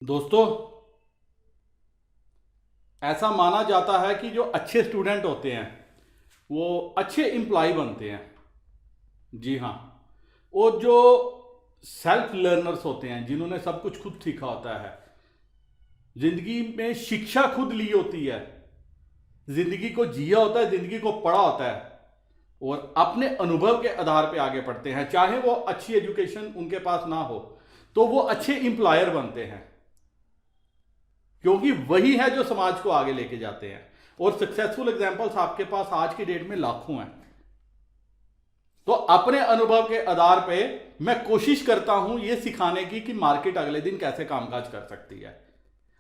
दोस्तों, ऐसा माना जाता है कि जो अच्छे स्टूडेंट होते हैं वो अच्छे एम्प्लॉय बनते हैं। जी हाँ। और जो सेल्फ लर्नर्स होते हैं, जिन्होंने सब कुछ खुद सीखा होता है, जिंदगी में शिक्षा खुद ली होती है, जिंदगी को जिया होता है, जिंदगी को पढ़ा होता है और अपने अनुभव के आधार पे आगे बढ़ते हैं, चाहे वो अच्छी एजुकेशन उनके पास ना हो तो वो अच्छे एम्प्लॉयर बनते हैं, क्योंकि वही है जो समाज को आगे लेके जाते हैं। और सक्सेसफुल एग्जांपल्स आपके पास आज की डेट में लाखों हैं। तो अपने अनुभव के आधार पे मैं कोशिश करता हूं ये सिखाने की कि मार्केट अगले दिन कैसे कामकाज कर सकती है।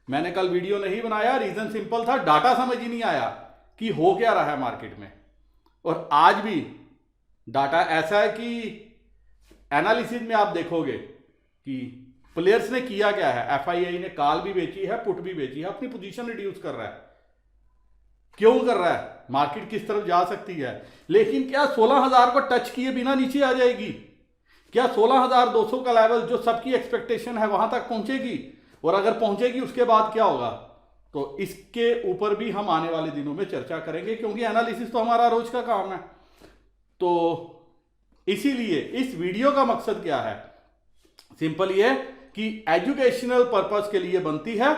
मैंने कल वीडियो नहीं बनाया, रीजन सिंपल था, डाटा समझ ही नहीं आया कि हो क्या रहा है मार्केट में। और आज भी डाटा ऐसा है कि एनालिसिस में आप देखोगे कि प्लेयर्स ने किया क्या है। एफआईआई ने कॉल भी बेची है, पुट भी बेची है, अपनी पोजीशन रिड्यूस कर रहा है। क्यों कर रहा है? मार्केट किस तरफ जा सकती है। लेकिन क्या 16,000 को टच किए बिना नीचे आ जाएगी? क्या 16,200 का लेवल जो सबकी एक्सपेक्टेशन है वहां तक पहुंचेगी? और अगर पहुंचेगी उसके बाद क्या होगा? तो इसके ऊपर भी हम आने वाले दिनों में चर्चा करेंगे, क्योंकि एनालिसिस तो हमारा रोज का काम है। तो इसीलिए इस वीडियो का मकसद क्या है? सिंपल ये कि एजुकेशनल पर्पस के लिए बनती है।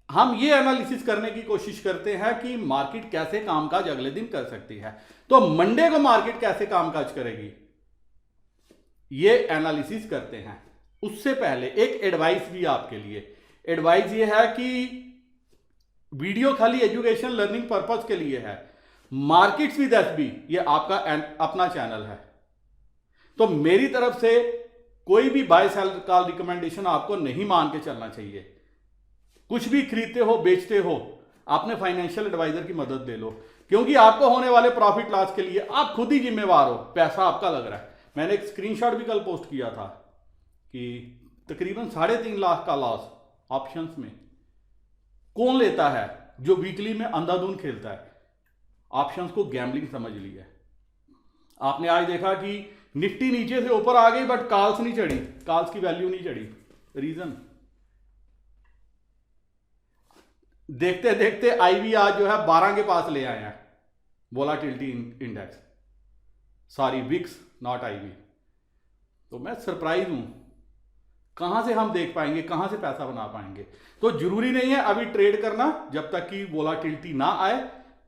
हम ये एनालिसिस करने की कोशिश करते हैं कि मार्केट कैसे कामकाज अगले दिन कर सकती है। तो मंडे को मार्केट कैसे कामकाज करेगी, ये एनालिसिस करते हैं। उससे पहले एक एडवाइस भी आपके लिए। एडवाइस ये है कि वीडियो खाली एजुकेशन लर्निंग पर्पस के लिए है। मार्केट्स विद एसबी ये आपका अपना चैनल है। तो मेरी तरफ से कोई भी बाय सेल कॉल रिकमेंडेशन आपको नहीं मान के चलना चाहिए। कुछ भी खरीदते हो, बेचते हो, आपने फाइनेंशियल एडवाइजर की मदद ले लो, क्योंकि आपको होने वाले प्रॉफिट लॉस के लिए आप खुद ही जिम्मेवार हो। पैसा आपका लग रहा है। मैंने एक स्क्रीनशॉट भी कल पोस्ट किया था कि तकरीबन 3.5 लाख का लॉस ऑप्शंस में कौन लेता है? जो वीकली में अंधाधुंध खेलता है। ऑप्शंस को गैम्बलिंग समझ लिया है। आपने आज देखा कि निफ्टी नीचे से ऊपर आ गई, बट कॉल्स नहीं चढ़ी, कॉल्स की वैल्यू नहीं चढ़ी। रीजन देखते देखते आईवी आज जो है 12 के पास ले आए हैं। Volatility index, sorry VIX, not IV. तो मैं सरप्राइज हूं, कहां से हम देख पाएंगे, कहां से पैसा बना पाएंगे। तो जरूरी नहीं है अभी ट्रेड करना जब तक कि वोलाटिलिटी ना आए।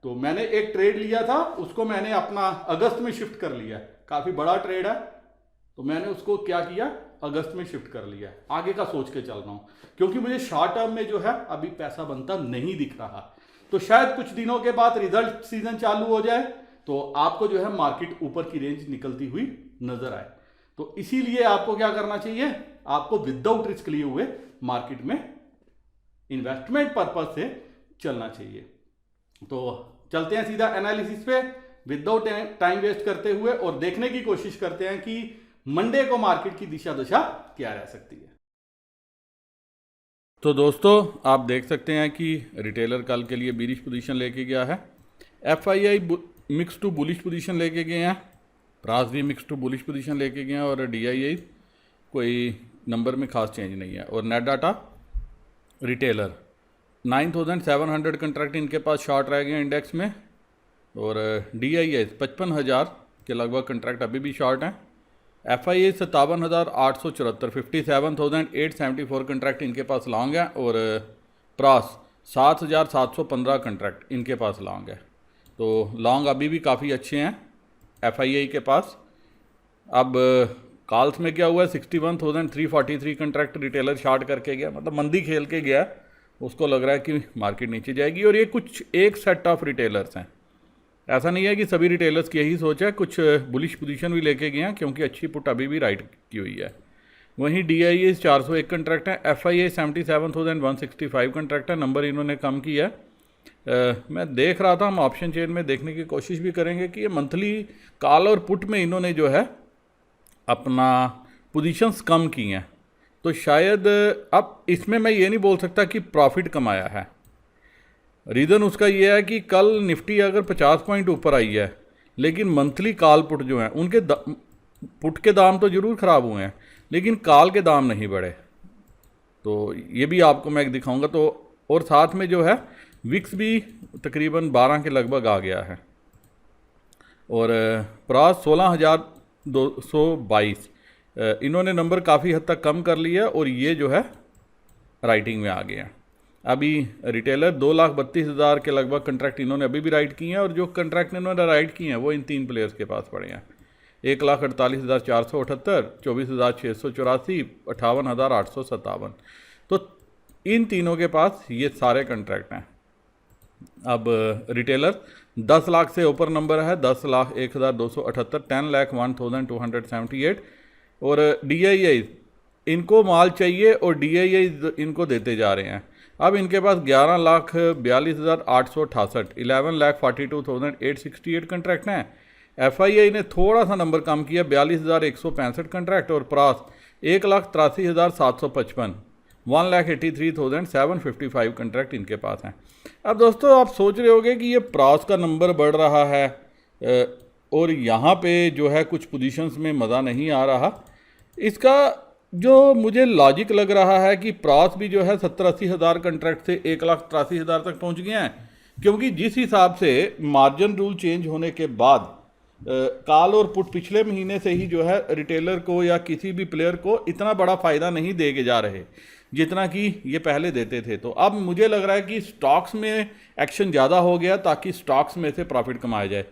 तो मैंने एक ट्रेड लिया था, उसको मैंने अपना अगस्त में शिफ्ट कर लिया। काफी बड़ा ट्रेड है, तो मैंने उसको क्या किया, अगस्त में शिफ्ट कर लिया। आगे का सोच के चल रहा हूं, क्योंकि मुझे शॉर्ट टर्म में जो है अभी पैसा बनता नहीं दिख रहा। तो शायद कुछ दिनों के बाद रिजल्ट सीजन चालू हो जाए तो आपको जो है मार्केट ऊपर की रेंज निकलती हुई नजर आए। तो इसीलिए आपको क्या करना चाहिए, आपको विदाउट रिस्क लिए हुए मार्केट में इन्वेस्टमेंट पर्पज से चलना चाहिए। तो चलते हैं सीधा एनालिसिस पे, विदाउट टाइम वेस्ट करते हुए, और देखने की कोशिश करते हैं कि मंडे को मार्केट की दिशा दशा क्या रह सकती है। तो दोस्तों, आप देख सकते हैं कि रिटेलर कल के लिए बीरिश पोजीशन लेके गया है। FII mix to bullish position लेके गए हैं, प्रास भी मिक्स टू बुलिश पोजीशन लेके गए हैं, और डीआईआई कोई नंबर में खास चेंज नहीं है। और नेट डाटा रिटेलर 9,700 कंट्रैक्ट इनके पास शॉर्ट रह गए इंडेक्स में, और डीआईआई 55,000 के लगभग कंट्रैक्ट अभी भी शॉर्ट हैं। एफआईए 57,874, 57,874 कंट्रैक्ट इनके पास लॉन्ग है, और प्रास 7,715 कंट्रैक्ट इनके पास लॉन्ग है। तो लॉन्ग अभी भी काफ़ी अच्छे हैं एफआईआई के पास। अब कॉल्स में क्या हुआ है, 61,343 कंट्रैक्ट रिटेलर शॉर्ट करके गया, मतलब मंदी खेल के गया। उसको लग रहा है कि मार्केट नीचे जाएगी, और ये कुछ एक सेट ऑफ रिटेलर्स हैं। ऐसा नहीं है कि सभी रिटेलर्स की यही सोच है, कुछ बुलिश पोजीशन भी लेके गए हैं, क्योंकि अच्छी पुट अभी भी राइट की हुई है। वहीं डीआईए 401 कंट्रैक्ट है, एफआईए 77,165 कंट्रैक्ट है, नंबर इन्होंने कम किया है। मैं देख रहा था, हम ऑप्शन चेन में देखने की कोशिश भी करेंगे कि ये मंथली कॉल और पुट में इन्होंने जो है अपना पोजीशंस कम की हैं। तो शायद अब इसमें मैं ये नहीं बोल सकता कि प्रॉफिट कमाया है। रीज़न उसका ये है कि कल निफ्टी अगर 50 पॉइंट ऊपर आई है, लेकिन मंथली कॉल पुट जो हैं उनके पुट के दाम तो ज़रूर ख़राब हुए हैं, लेकिन कॉल के दाम नहीं बढ़े। तो ये भी आपको मैं दिखाऊंगा। तो और साथ में जो है विक्स भी तकरीबन 12 के लगभग आ गया है, और प्रास 16,222। इन्होंने नंबर काफ़ी हद तक कम कर लिया और ये जो है राइटिंग में आ गया। अभी रिटेलर 2,32,000 के लगभग कंट्रैक्ट इन्होंने अभी भी राइट किए हैं, और जो कंट्रैक्ट इन्होंने राइट किए हैं वो इन 3 प्लेयर्स के पास पड़े हैं। 1,48,478, 24,684, 58,857। तो इन तीनों के पास ये सारे कंट्रैक्ट हैं। अब रिटेलर 10 लाख से ऊपर नंबर है, 10,01,278, 10,01,278। और DII इनको माल चाहिए और DII इनको देते जा रहे हैं। अब इनके पास 11,42,868, 11,42,868 कंट्रैक्ट हैं। FII ने थोड़ा सा नंबर कम किया, 42,165 कंट्रैक्ट, और प्रास 1,83,755, 1,83,755 कंट्रैक्ट इनके पास हैं। अब दोस्तों आप सोच रहे होंगे कि ये प्रास का नंबर बढ़ रहा है और यहाँ पे जो है कुछ पोजीशंस में मज़ा नहीं आ रहा। इसका जो मुझे लॉजिक लग रहा है कि प्रास भी जो है 70-80 हज़ार कंट्रैक्ट से 1,83,000 तक पहुँच गए हैं, क्योंकि जिस हिसाब से मार्जिन रूल चेंज होने के बाद कॉल और पुट पिछले महीने से ही जो है रिटेलर को या किसी भी प्लेयर को इतना बड़ा फ़ायदा नहीं दे के जा रहे जितना कि ये पहले देते थे। तो अब मुझे लग रहा है कि स्टॉक्स में एक्शन ज़्यादा हो गया ताकि स्टॉक्स में से प्रॉफिट कमाया जाए।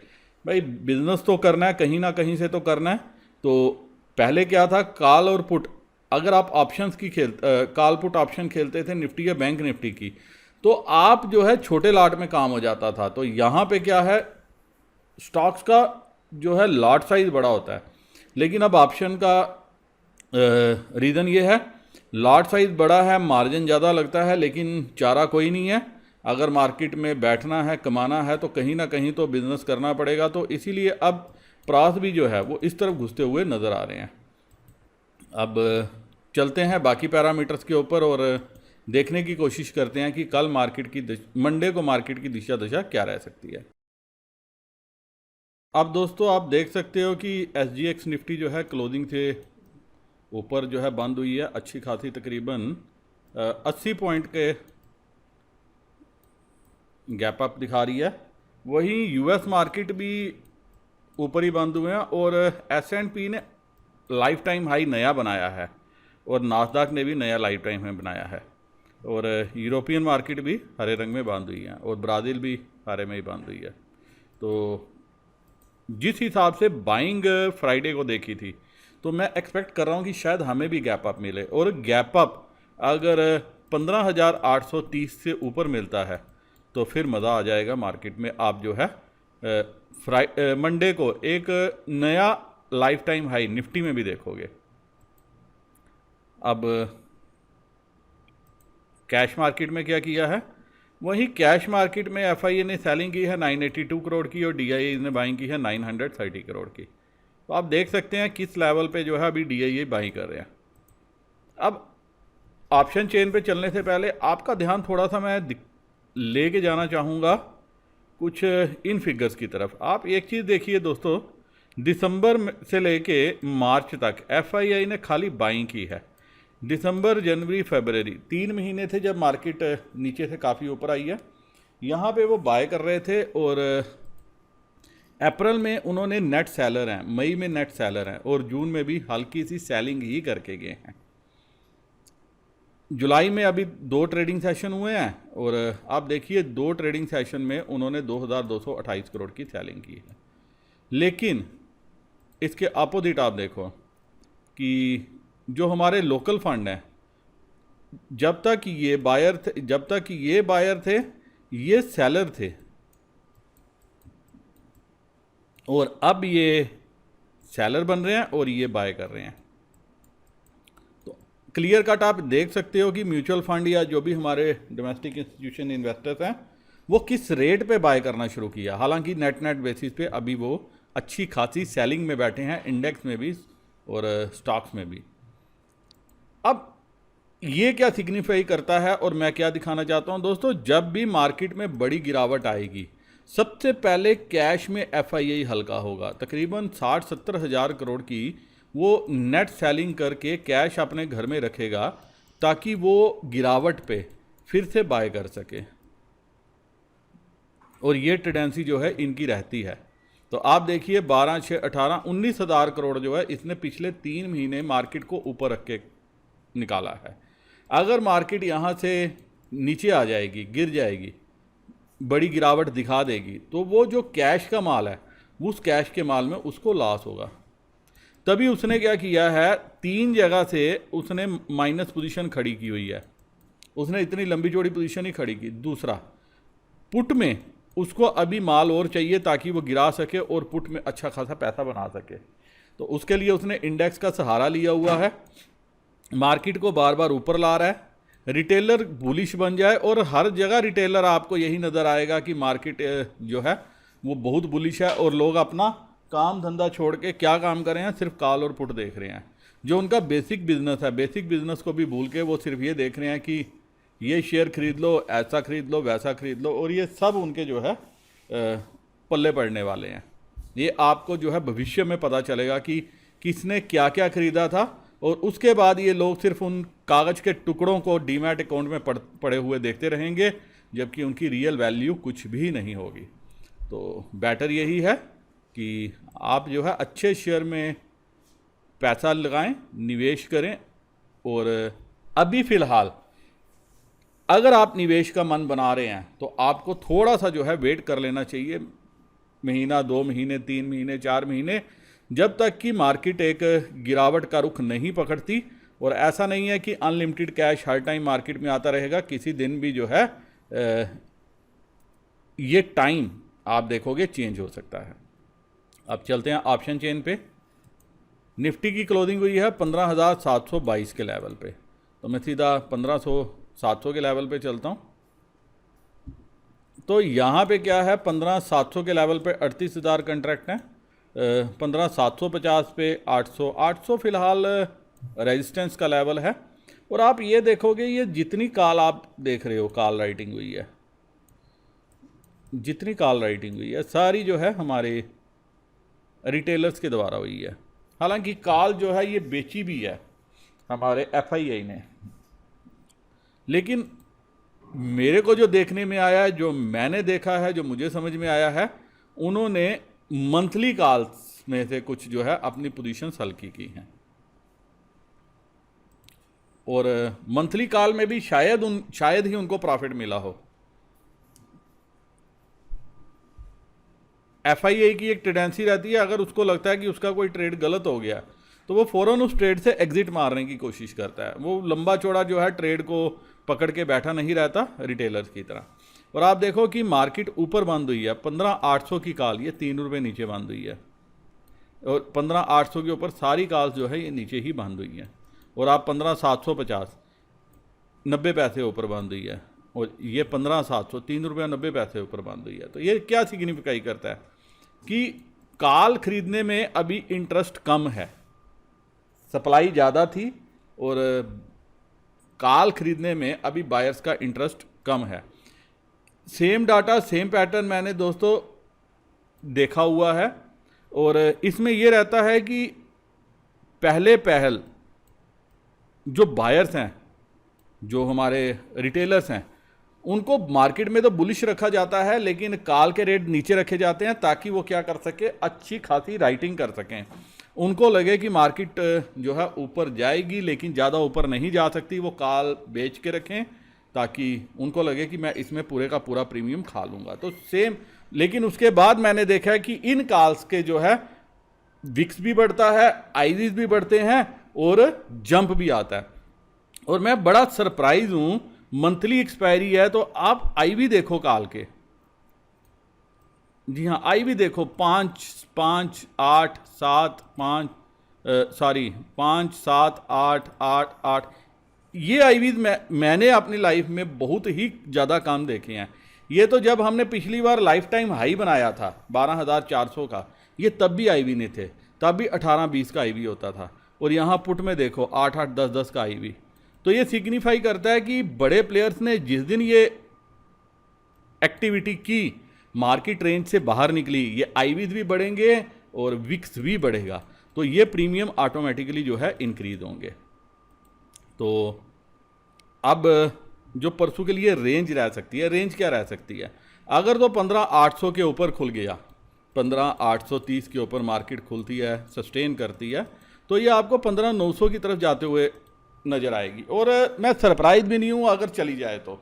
भाई बिजनेस तो करना है, कहीं ना कहीं से तो करना है। तो पहले क्या था, कॉल और पुट, अगर आप ऑप्शंस की कॉल पुट ऑप्शन खेलते थे निफ्टी या बैंक निफ्टी की, तो आप जो है छोटे लॉट में काम हो जाता था। तो यहाँ पे क्या है, स्टॉक्स का जो है लॉट साइज बड़ा होता है, लेकिन अब ऑप्शन का रीज़न ये है, लॉट साइज बड़ा है, मार्जिन ज़्यादा लगता है, लेकिन चारा कोई नहीं है। अगर मार्केट में बैठना है, कमाना है, तो कहीं ना कहीं तो बिजनेस करना पड़ेगा। तो इसीलिए अब प्रास भी जो है वो इस तरफ घुसते हुए नज़र आ रहे हैं। अब चलते हैं बाकी पैरामीटर्स के ऊपर और देखने की कोशिश करते हैं कि कल मार्केट की मंडे को मार्केट की दिशा दशा क्या रह सकती है। अब दोस्तों आप देख सकते हो कि SGX निफ्टी जो है क्लोजिंग से ऊपर जो है बंद हुई है, अच्छी खासी तकरीबन 80 पॉइंट के गैप अप दिखा रही है। वहीं US मार्केट भी ऊपर ही बंद हुए हैं और S&P ने लाइफ टाइम हाई नया बनाया है और नास्डाक ने भी नया लाइफ टाइम हाई बनाया है, और यूरोपियन मार्केट भी हरे रंग में बंद हुई है और ब्राज़ील भी हरे में ही बंद हुई है। तो जिस हिसाब से बाइंग फ्राइडे को देखी थी, तो मैं एक्सपेक्ट कर रहा हूँ कि शायद हमें भी गैप अप मिले, और गैप अप अगर 15,830 से ऊपर मिलता है तो फिर मज़ा आ जाएगा मार्केट में। आप जो है मंडे को एक नया लाइफ टाइम हाई निफ्टी में भी देखोगे। अब कैश मार्केट में क्या किया है, वहीं कैश मार्केट में FIA ने सेलिंग की है 982 करोड़ की और DII ने बाइंग की है 930 करोड़ की। तो आप देख सकते हैं किस लेवल पे जो है अभी DII बाइंग कर रहे हैं। अब ऑप्शन चेन पे चलने से पहले आपका ध्यान थोड़ा सा मैं लेके जाना चाहूँगा कुछ इन फिगर्स की तरफ। आप एक चीज़ देखिए दोस्तों, दिसंबर से लेके मार्च तक FII ने खाली बाइंग की है। दिसंबर, जनवरी, फरवरी 3 महीने थे जब मार्केट नीचे से काफ़ी ऊपर आई है, यहाँ पे वो बाय कर रहे थे। और अप्रैल में उन्होंने नेट सेलर हैं, मई में नेट सेलर हैं, और जून में भी हल्की सी सेलिंग ही करके गए हैं। जुलाई में अभी 2 ट्रेडिंग सेशन हुए हैं और आप देखिए 2 ट्रेडिंग सेशन में उन्होंने 2,228 करोड़ की सेलिंग की है। लेकिन इसके अपोजिट आप देखो कि जो हमारे लोकल फंड हैं, जब तक ये बायर थे ये सेलर थे, और अब ये सेलर बन रहे हैं और ये बाय कर रहे हैं। तो क्लियर कट आप देख सकते हो कि म्यूचुअल फंड या जो भी हमारे डोमेस्टिक इंस्टीट्यूशन इन्वेस्टर्स हैं वो किस रेट पे बाय करना शुरू किया। हालांकि नेट बेसिस पे अभी वो अच्छी खासी सेलिंग में बैठे हैं, इंडेक्स में भी और स्टॉक्स में भी। अब ये क्या सिग्निफाई करता है और मैं क्या दिखाना चाहता हूं दोस्तों, जब भी मार्केट में बड़ी गिरावट आएगी सबसे पहले कैश में FII हल्का होगा। तकरीबन 60-70 हज़ार करोड़ की वो नेट सेलिंग करके कैश अपने घर में रखेगा, ताकि वो गिरावट पे फिर से बाय कर सके, और ये टेंडेंसी जो है इनकी रहती है। तो आप देखिए 12, 6, 18, 19,000 करोड़ जो है इसने पिछले 3 महीने मार्केट को ऊपर रख के निकाला है। अगर मार्केट यहाँ से नीचे आ जाएगी, गिर जाएगी, बड़ी गिरावट दिखा देगी, तो वो जो कैश का माल है उस कैश के माल में उसको लॉस होगा। तभी उसने क्या किया है, 3 जगह से उसने माइनस पोजीशन खड़ी की हुई है। उसने इतनी लंबी चौड़ी पोजीशन ही खड़ी की। दूसरा, पुट में उसको अभी माल और चाहिए ताकि वो गिरा सके और पुट में अच्छा खासा पैसा बना सके। तो उसके लिए उसने इंडेक्स का सहारा लिया हुआ है, मार्केट को बार बार ऊपर ला रहा है। रिटेलर बुलिश बन जाए, और हर जगह रिटेलर आपको यही नज़र आएगा कि मार्केट जो है वो बहुत बुलिश है, और लोग अपना काम धंधा छोड़ के क्या काम कर रहे हैं, सिर्फ कॉल और पुट देख रहे हैं। जो उनका बेसिक बिजनेस है, बेसिक बिजनेस को भी भूल के वो सिर्फ ये देख रहे हैं कि ये शेयर खरीद लो, ऐसा खरीद लो, वैसा खरीद लो, और ये सब उनके जो है पल्ले पड़ने वाले हैं। ये आपको जो है भविष्य में पता चलेगा कि किसने क्या क्या खरीदा था, और उसके बाद ये लोग सिर्फ उन कागज़ के टुकड़ों को डीमैट अकाउंट में पड़े हुए देखते रहेंगे, जबकि उनकी रियल वैल्यू कुछ भी नहीं होगी। तो बेटर यही है कि आप जो है अच्छे शेयर में पैसा लगाएं, निवेश करें। और अभी फ़िलहाल अगर आप निवेश का मन बना रहे हैं तो आपको थोड़ा सा जो है वेट कर लेना चाहिए, महीना, 2 महीने, 3 महीने, 4 महीने, जब तक कि मार्केट एक गिरावट का रुख नहीं पकड़ती। और ऐसा नहीं है कि अनलिमिटेड कैश हर टाइम मार्केट में आता रहेगा। किसी दिन भी जो है ये टाइम आप देखोगे चेंज हो सकता है। अब चलते हैं ऑप्शन चेन पे। निफ्टी की क्लोजिंग हुई है 15,722 के लेवल पे, तो मैं सीधा 15,700 के लेवल पे चलता हूँ। तो यहाँ पे क्या है, 15,700 के लेवल पे 38,000 कंट्रैक्ट हैं, 15,750 पे 800 फ़िलहाल रेजिस्टेंस का लेवल है। और आप ये देखोगे, ये जितनी कॉल आप देख रहे हो, कॉल राइटिंग हुई है, जितनी कॉल राइटिंग हुई है सारी जो है हमारे रिटेलर्स के द्वारा हुई है। हालांकि कॉल जो है ये बेची भी है हमारे FII ने, लेकिन मेरे को जो देखने में आया है, जो मैंने देखा है, जो मुझे समझ में आया है, उन्होंने मंथली कॉल्स में से कुछ जो है अपनी पोजीशन हल्की की हैं। और मंथली कॉल में भी शायद ही उनको प्रॉफिट मिला हो। FII की एक टेंडेंसी रहती है, अगर उसको लगता है कि उसका कोई ट्रेड गलत हो गया तो वो फ़ौरन उस ट्रेड से एग्जिट मारने की कोशिश करता है। वो लंबा चौड़ा जो है ट्रेड को पकड़ के बैठा नहीं रहता रिटेलर्स की तरह। और आप देखो कि मार्केट ऊपर बंद हुई है, 15,800 की कॉल, ये 3 रुपये नीचे बंद हुई है, और 15,800 के ऊपर सारी कॉल्स जो है ये नीचे ही बंद हुई हैं। और आप 15,750 90 पैसे ऊपर बंद हुई है, और ये 15,700 3 रुपये 90 पैसे ऊपर बंद हुई है। तो ये क्या सिग्निफिकाई करता है कि कॉल खरीदने में अभी इंटरेस्ट कम है, सप्लाई ज़्यादा थी, और कॉल खरीदने में अभी बायर्स का इंटरेस्ट कम है। सेम डाटा, सेम पैटर्न मैंने दोस्तों देखा हुआ है, और इसमें यह रहता है कि पहल जो बायर्स हैं, जो हमारे रिटेलर्स हैं, उनको मार्केट में तो बुलिश रखा जाता है, लेकिन कॉल के रेट नीचे रखे जाते हैं ताकि वो क्या कर सके, अच्छी खासी राइटिंग कर सकें। उनको लगे कि मार्केट जो है ऊपर जाएगी लेकिन ज़्यादा ऊपर नहीं जा सकती, वो कॉल बेच के रखें ताकि उनको लगे कि मैं इसमें पूरे का पूरा प्रीमियम खा लूँगा। तो सेम, लेकिन उसके बाद मैंने देखा है कि इन कॉल्स के जो है विक्स भी बढ़ता है, आईवीज भी बढ़ते हैं, और जंप भी आता है। और मैं बड़ा सरप्राइज हूँ, मंथली एक्सपायरी है तो आप आईवी देखो कॉल के, जी हाँ आईवी देखो, 5, 5, 8, 7, 5 7, 8, 8, 8, ये आईवीज मैंने अपनी लाइफ में बहुत ही ज़्यादा कम देखे हैं। ये तो जब हमने पिछली बार लाइफ टाइम हाई बनाया था 12,400 का, ये तब भी आईवी नहीं थे, तब भी 18-20 का आईवी होता था। और यहाँ पुट में देखो 8-8, 10-10 का आईवी। तो ये सिग्निफाई करता है कि बड़े प्लेयर्स ने जिस दिन ये एक्टिविटी की, मार्केट रेंज से बाहर निकली, ये आईवीज भी बढ़ेंगे और विक्स भी बढ़ेगा, तो ये प्रीमियम ऑटोमेटिकली जो है इंक्रीज होंगे। तो अब जो परसों के लिए रेंज रह सकती है, रेंज क्या रह सकती है, अगर तो 15,800 के ऊपर खुल गया, 15,830 के ऊपर मार्केट खुलती है, सस्टेन करती है, तो ये आपको 15,900 की तरफ जाते हुए नज़र आएगी। और मैं सरप्राइज भी नहीं हूँ अगर चली जाए तो,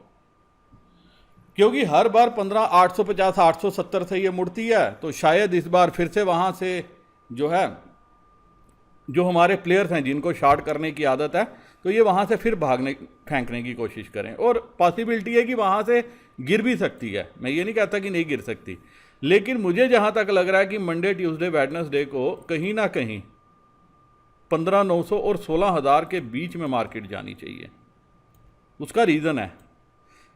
क्योंकि हर बार 15,850 870 से ये मुड़ती है, तो शायद इस बार फिर से वहाँ से जो है, जो हमारे प्लेयर्स हैं जिनको शॉर्ट करने की आदत है, तो ये वहाँ से फिर भागने फेंकने की कोशिश करें। और पॉसिबिलिटी है कि वहाँ से गिर भी सकती है, मैं ये नहीं कहता कि नहीं गिर सकती, लेकिन मुझे जहाँ तक लग रहा है कि मंडे ट्यूसडे वेडनेसडे को कहीं ना कहीं 15,900 और 16,000 के बीच में मार्केट जानी चाहिए। उसका रीज़न है,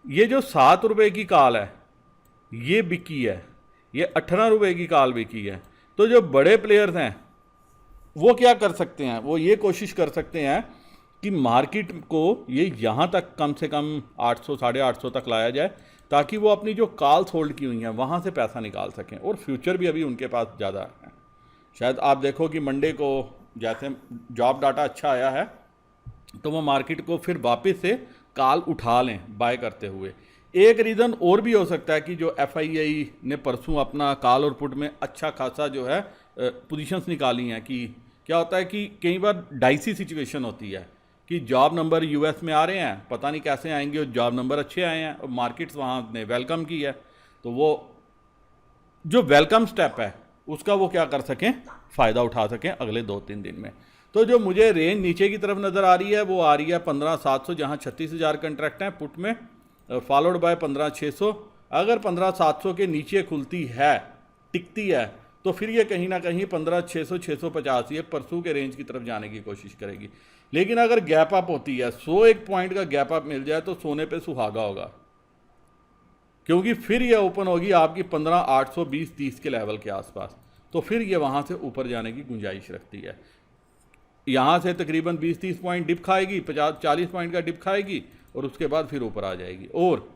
ये जो 7 रुपये की कॉल है ये बिकी है, ये 18 रुपये की कॉल बिकी है। तो जो बड़े प्लेयर्स हैं वो क्या कर सकते हैं, वो ये कोशिश कर सकते हैं कि मार्केट को ये यहाँ तक कम से कम 800 850 तक लाया जाए, ताकि वो अपनी जो कॉल्स होल्ड की हुई हैं वहाँ से पैसा निकाल सकें। और फ्यूचर भी अभी उनके पास ज़्यादा है। शायद आप देखो कि मंडे को जैसे जॉब डाटा अच्छा आया है, तो वो मार्केट को फिर वापस से कॉल उठा लें बाय करते हुए। एक रीज़न और भी हो सकता है कि जो FII ने परसों अपना कॉल और पुट में अच्छा खासा जो है पोजीशंस निकाली हैं, कि क्या होता है कि कई बार डाइसी सिचुएशन होती है कि जॉब नंबर US में आ रहे हैं, पता नहीं कैसे आएंगे, और जॉब नंबर अच्छे आए हैं और मार्केट्स वहाँ ने वेलकम की है, तो वो जो वेलकम स्टेप है उसका वो क्या कर सकें, फ़ायदा उठा सकें अगले 2-3 दिन में। तो जो मुझे रेंज नीचे की तरफ नज़र आ रही है वो आ रही है 15,700, जहाँ 36,000 कंट्रैक्ट हैं पुट में, फॉलोड बाय 15,600। अगर 15,700 के नीचे खुलती है, टिकती है, तो फिर ये कहीं ना कहीं 15,600 650 ये परसों के रेंज की तरफ जाने की कोशिश करेगी। लेकिन अगर गैप अप होती है, 101 पॉइंट का गैप अप मिल जाए, तो सोने पे सुहागा होगा, क्योंकि फिर ये ओपन होगी आपकी 15,820-30 के लेवल के आसपास, तो फिर ये वहाँ से ऊपर जाने की गुंजाइश रखती है। यहाँ से तकरीबन 20-30 पॉइंट डिप खाएगी, 50-40 पॉइंट का डिप खाएगी, और उसके बाद फिर ऊपर आ जाएगी। और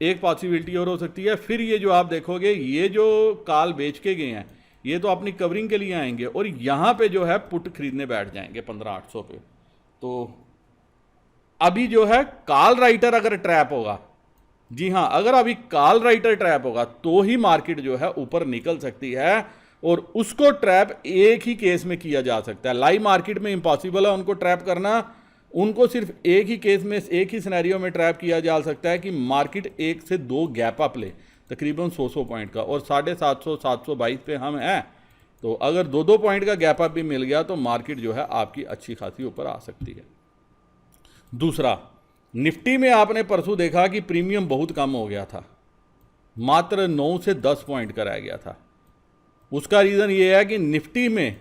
एक पॉसिबिलिटी और हो सकती है, फिर ये जो आप देखोगे, ये जो कॉल बेच के गए हैं, ये तो अपनी कवरिंग के लिए आएंगे और यहाँ पे जो है पुट खरीदने बैठ जाएंगे 15,800 पे। तो अभी जो है कॉल राइटर अगर ट्रैप होगा, जी हाँ, अगर अभी कॉल राइटर ट्रैप होगा तो ही मार्केट जो है ऊपर निकल सकती है, और उसको ट्रैप एक ही केस में किया जा सकता है। लाइव मार्केट में इम्पॉसिबल है उनको ट्रैप करना, उनको सिर्फ एक ही केस में, एक ही सिनेरियो में ट्रैप किया जा सकता है कि मार्केट 1 से 2 गैप अप ले तकरीबन 100 पॉइंट का, और 750 722 पे हम हैं, तो अगर 2-2 पॉइंट का गैप अप भी मिल गया तो मार्केट जो है आपकी अच्छी खासी ऊपर आ सकती है। दूसरा, निफ्टी में आपने परसों देखा कि प्रीमियम बहुत कम हो गया था, मात्र 9 से 10 पॉइंट का रह गया था। उसका रीज़न ये है कि निफ्टी में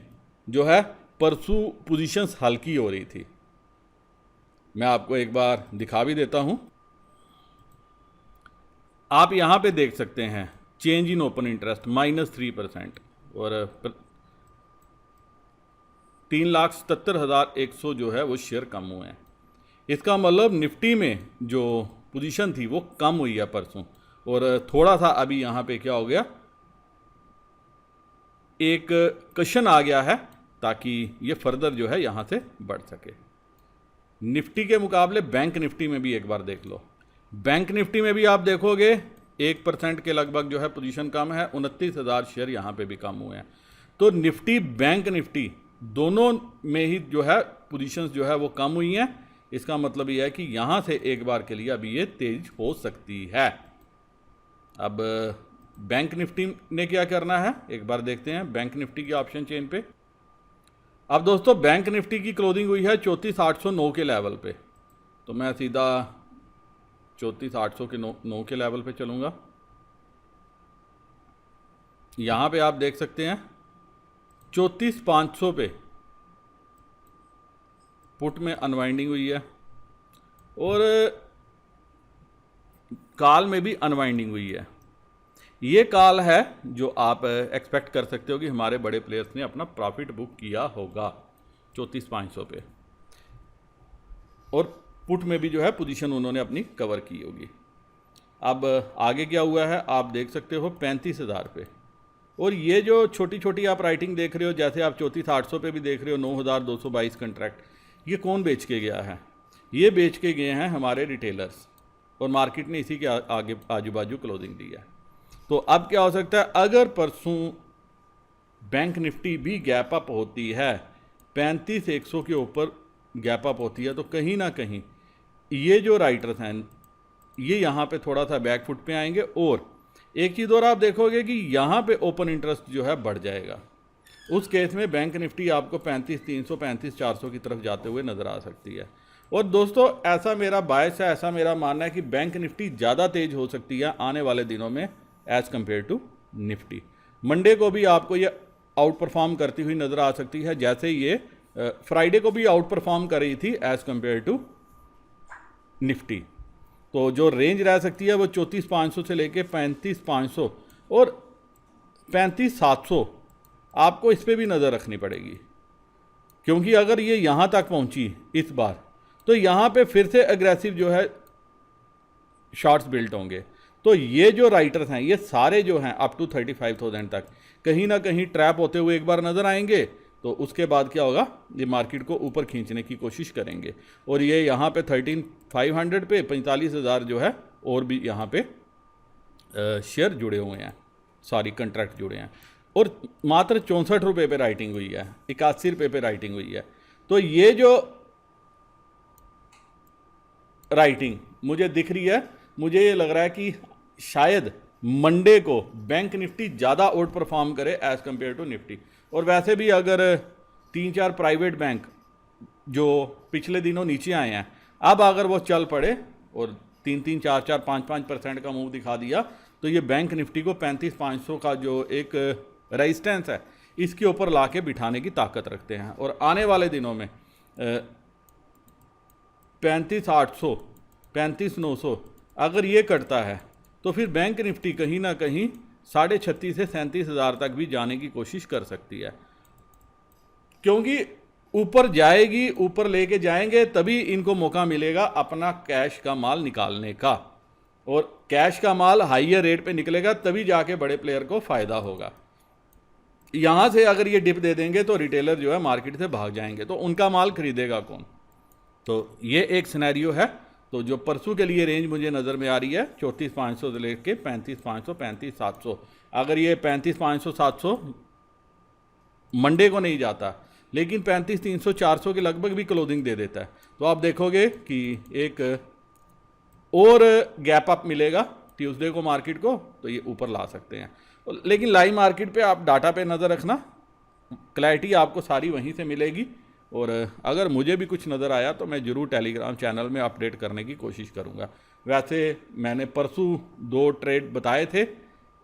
जो है परसों पोजीशंस हल्की हो रही थी। मैं आपको एक बार दिखा भी देता हूं, आप यहां पे देख सकते हैं चेंज इन ओपन इंटरेस्ट -3%, और 3,77,100 जो है वो शेयर कम हुए हैं। इसका मतलब निफ्टी में जो पोजीशन थी वो कम हुई है परसों, और थोड़ा सा अभी यहाँ पे क्या हो गया, एक क्वेश्चन आ गया है, ताकि ये फर्दर जो है यहाँ से बढ़ सके। निफ्टी के मुकाबले बैंक निफ्टी में भी एक बार देख लो। बैंक निफ्टी में भी आप देखोगे 1% के लगभग जो है पोजीशन कम है, 29,000 शेयर यहाँ पे भी कम हुए हैं। तो निफ्टी बैंक निफ्टी दोनों में ही जो है पोजीशंस जो है वो कम हुई हैं। इसका मतलब ये है कि यहाँ से एक बार के लिए अभी ये तेज हो सकती है। अब बैंक निफ्टी ने क्या करना है एक बार देखते हैं बैंक निफ्टी की ऑप्शन चेन पे। अब दोस्तों बैंक निफ्टी की क्लोजिंग हुई है 34,809 के लेवल पे, तो मैं सीधा 34,800 के 9 के लेवल पे चलूँगा। यहाँ पे आप देख सकते हैं 34,500 पे पुट में अनवाइंडिंग हुई है, और कॉल में भी अनवाइंडिंग हुई है। ये कॉल है जो आप एक्सपेक्ट कर सकते हो कि हमारे बड़े प्लेयर्स ने अपना प्रॉफिट बुक किया होगा 34,500 पे, और पुट में भी जो है पोजीशन उन्होंने अपनी कवर की होगी। अब आगे क्या हुआ है आप देख सकते हो 35,000 पे, और ये जो छोटी छोटी आप राइटिंग देख रहे हो, जैसे आप 34,800 पे भी देख रहे हो 9,222 कंट्रैक्ट, ये कौन बेच के गया है? ये बेच के गए हैं हमारे रिटेलर्स और मार्केट ने इसी के आगे आजू बाजू क्लोजिंग दी है। तो अब क्या हो सकता है, अगर परसों बैंक निफ्टी भी गैप अप होती है, 35,100 के ऊपर गैप अप होती है, तो कहीं ना कहीं ये जो राइटर्स हैं ये यहाँ पे थोड़ा सा बैक फुट पे आएंगे। और एक चीज़ और आप देखोगे कि यहाँ पे ओपन इंटरेस्ट जो है बढ़ जाएगा। उस केस में बैंक निफ्टी आपको 35,300 35,400 की तरफ जाते हुए नज़र आ सकती है। और दोस्तों ऐसा मेरा बायस है, ऐसा मेरा मानना है कि बैंक निफ्टी ज़्यादा तेज़ हो सकती है आने वाले दिनों में as compare to Nifty. Monday को भी आपको ये आउट परफॉर्म करती हुई नज़र आ सकती है, जैसे ये फ्राइडे को भी आउट परफॉर्म कर रही थी एज़ कम्पेयर टू निफ्टी। तो जो रेंज रह सकती है वो 34,500 से लेके 35,500 और 35,700 आपको इस पर भी नज़र रखनी पड़ेगी, क्योंकि अगर ये यहाँ तक पहुँची इस बार तो यहाँ पे फिर से एग्रेसिव जो है शॉर्ट्स बिल्ट होंगे। तो ये जो राइटर्स हैं ये सारे जो हैं अप टू 35,000 तक कहीं ना कहीं ट्रैप होते हुए एक बार नज़र आएंगे। तो उसके बाद क्या होगा, ये मार्केट को ऊपर खींचने की कोशिश करेंगे। और ये यहाँ पे 13,500 पे 45,000 जो है और भी यहाँ पे शेयर जुड़े हुए हैं, सारी कंट्रैक्ट जुड़े हैं। और मात्र 64 रुपये पे राइटिंग हुई है, 81 रुपये पे राइटिंग हुई है। तो ये जो राइटिंग मुझे दिख रही है, मुझे ये लग रहा है कि शायद मंडे को बैंक निफ्टी ज़्यादा आउट परफॉर्म करे एज़ कम्पेयर टू निफ्टी। और वैसे भी अगर 3-4 प्राइवेट बैंक जो पिछले दिनों नीचे आए हैं, अब अगर वो चल पड़े और 3-3, 4-4, 5-5% का मूव दिखा दिया, तो ये बैंक निफ्टी को 35,500 का जो एक रेजिस्टेंस है इसके ऊपर ला के बिठाने की ताकत रखते हैं। और आने वाले दिनों में 35,800, 35,900 अगर ये कटता है तो फिर बैंक निफ्टी कहीं ना कहीं 36,500 से 37,000 तक भी जाने की कोशिश कर सकती है, क्योंकि ऊपर जाएगी, ऊपर लेके जाएंगे तभी इनको मौका मिलेगा अपना कैश का माल निकालने का। और कैश का माल हाइयर रेट पे निकलेगा तभी जाके बड़े प्लेयर को फ़ायदा होगा। यहाँ से अगर ये डिप दे देंगे तो रिटेलर जो है मार्केट से भाग जाएंगे, तो उनका माल खरीदेगा कौन। तो ये एक सिनेरियो है। तो जो परसों के लिए रेंज मुझे नज़र में आ रही है 34,500 से लेके 35,500 35,700। अगर ये 35,500 700 मंडे को नहीं जाता, लेकिन 35,300 400 के लगभग भी क्लोजिंग दे देता है, तो आप देखोगे कि एक और गैप अप मिलेगा ट्यूसडे को मार्केट को, तो ये ऊपर ला सकते हैं। लेकिन लाइव मार्केट पे आप डाटा पे नज़र रखना, क्लैरिटी आपको सारी वहीं से मिलेगी। और अगर मुझे भी कुछ नज़र आया तो मैं ज़रूर टेलीग्राम चैनल में अपडेट करने की कोशिश करूँगा। वैसे मैंने परसों 2 ट्रेड बताए थे,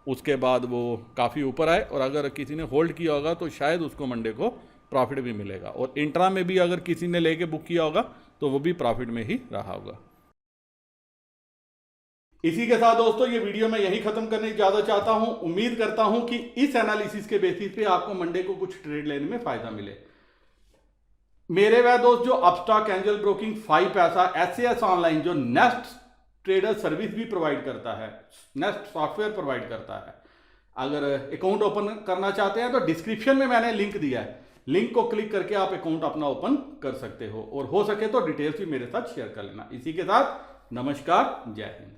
उसके बाद वो काफ़ी ऊपर आए, और अगर किसी ने होल्ड किया होगा तो शायद उसको मंडे को प्रॉफिट भी मिलेगा। और इंट्रा में भी अगर किसी ने लेके बुक किया होगा तो वो भी प्रॉफिट में ही रहा होगा। इसी के साथ दोस्तों ये वीडियो मैं यही खत्म करने की इजाजत चाहता हूं। उम्मीद करता हूं कि इस एनालिसिस के बेसिस पे आपको मंडे को कुछ ट्रेड लेने में फायदा मिले। मेरे वह दोस्त जो अपस्टॉक, एंजल ब्रोकिंग, 5 पैसा, SAS ऑनलाइन जो नेस्ट ट्रेडर सर्विस भी प्रोवाइड करता है, नेस्ट सॉफ्टवेयर प्रोवाइड करता है, अगर अकाउंट ओपन करना चाहते हैं तो डिस्क्रिप्शन में मैंने लिंक दिया है, लिंक को क्लिक करके आप अकाउंट अपना ओपन कर सकते हो। और हो सके तो डिटेल्स भी मेरे साथ शेयर कर लेना। इसी के साथ नमस्कार, जय हिंद।